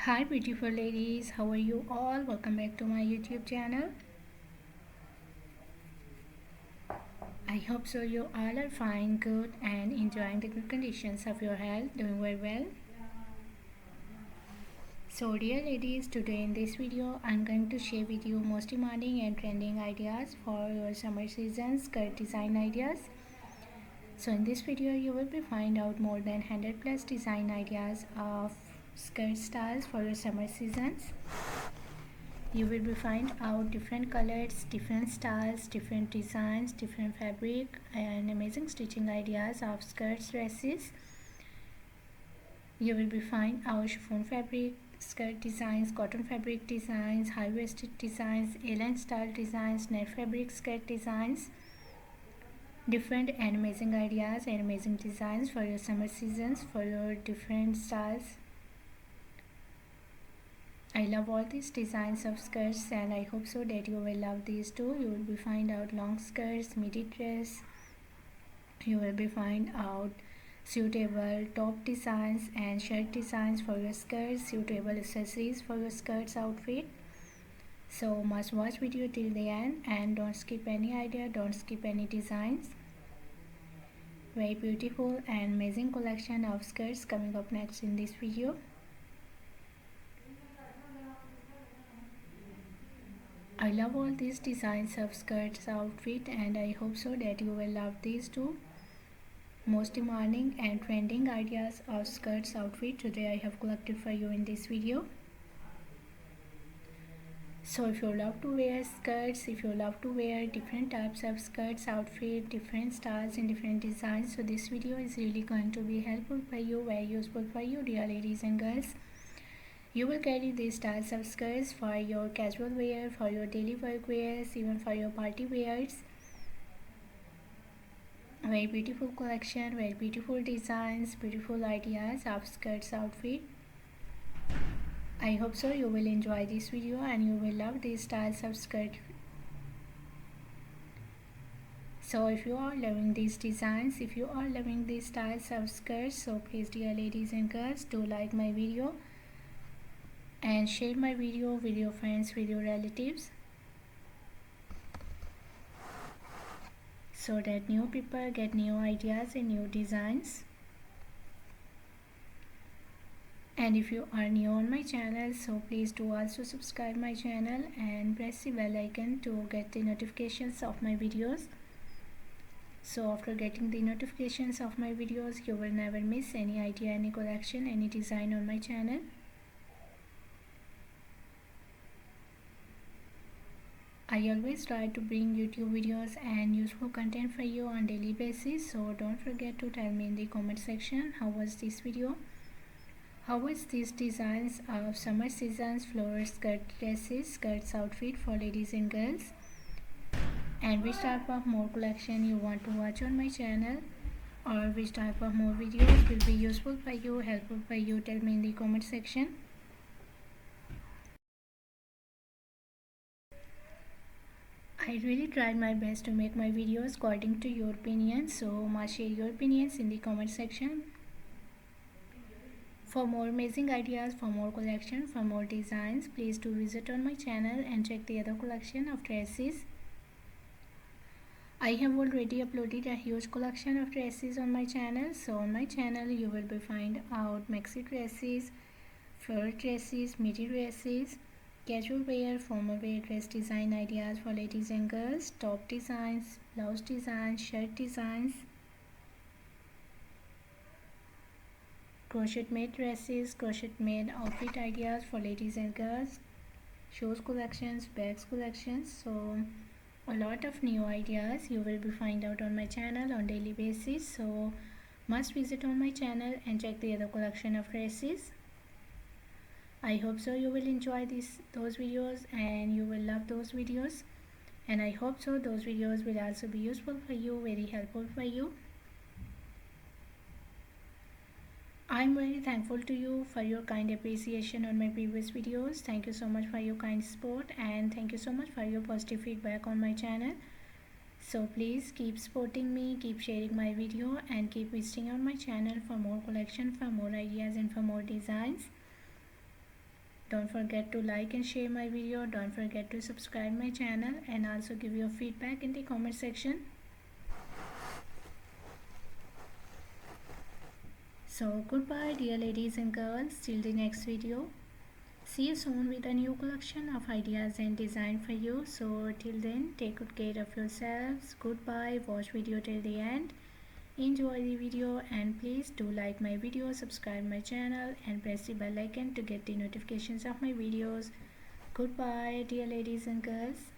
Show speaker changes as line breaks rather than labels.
Hi beautiful ladies, how are you all? Welcome back to my YouTube channel. I hope so you all are fine, good and enjoying the good conditions of your health, doing very well. So dear ladies, today in this video I'm going to share with you most demanding and trending ideas for your summer season skirt design ideas. So in this video you will be find out more than 100 plus design ideas of skirt styles for your summer seasons. You will be find out different colors, different styles, different designs, different fabric and amazing stitching ideas of skirts, dresses. You will be find our chiffon fabric skirt designs, cotton fabric designs, high-waisted designs, A-line style designs, net fabric skirt designs, different and amazing ideas and amazing designs for your summer seasons, for your different styles. I love all these designs of skirts and I hope so that you will love these too. You will be find out long skirts, midi dress. You will be find out suitable top designs and shirt designs for your skirts, suitable accessories for your skirts outfit. So must watch video till the end and don't skip any idea, don't skip any designs. Very beautiful and amazing collection of skirts coming up next in this video. I love all these designs of skirts outfit and I hope so that you will love these too. Most demanding and trending ideas of skirts outfit today I have collected for you in this video. So if you love to wear skirts, if you love to wear different types of skirts outfit, different styles and different designs, so this video is really going to be helpful for you, very useful for you dear ladies and girls. You will carry these styles of skirts for your casual wear, for your daily work wears, even for your party wears. Very beautiful collection, very beautiful designs, beautiful ideas of skirts outfit. I hope so you will enjoy this video and you will love these styles of skirt. So if you are loving these designs, if you are loving these styles of skirts, so please dear ladies and girls, do like my video and share my video with your friends, with your relatives, so that new people get new ideas and new designs. And if you are new on my channel, so please do also subscribe my channel and press the bell icon to get the notifications of my videos. So after getting the notifications of my videos, you will never miss any idea, any collection, any design on my channel. I always try to bring YouTube videos and useful content for you on daily basis, so don't forget to tell me in the comment section how was this video, how was these designs of summer seasons floral skirt dresses, skirts outfit for ladies and girls, and which type of more collection you want to watch on my channel, or which type of more videos will be useful for you, helpful for you. Tell me in the comment section. I really tried my best to make my videos according to your opinions, so must share your opinions in the comment section. For more amazing ideas, for more collection, for more designs, please do visit on my channel and check the other collection of dresses. I have already uploaded a huge collection of dresses on my channel. So on my channel you will be find out maxi dresses, floral dresses, midi dresses, casual wear, formal wear dress design ideas for ladies and girls, top designs, blouse designs, shirt designs, crochet made dresses, crochet made outfit ideas for ladies and girls, shoes collections, bags collections. So a lot of new ideas you will be find out on my channel on daily basis, so must visit on my channel and check the other collection of dresses. I hope so you will enjoy those videos and you will love those videos, and I hope so those videos will also be useful for you, very helpful for you. I'm very thankful to you for your kind appreciation on my previous videos. Thank you so much for your kind support and thank you so much for your positive feedback on my channel. So please keep supporting me, keep sharing my video and keep visiting on my channel for more collection, for more ideas and for more designs. Don't forget to like and share my video. Don't forget to subscribe my channel and also give your feedback in the comment section. So goodbye dear ladies and girls, till the next video. See you soon with a new collection of ideas and design for you. So till then, take good care of yourselves. Goodbye. Watch video till the end. Enjoy the video and please do like my video, subscribe my channel and press the bell icon to get the notifications of my videos. Goodbye dear ladies and girls.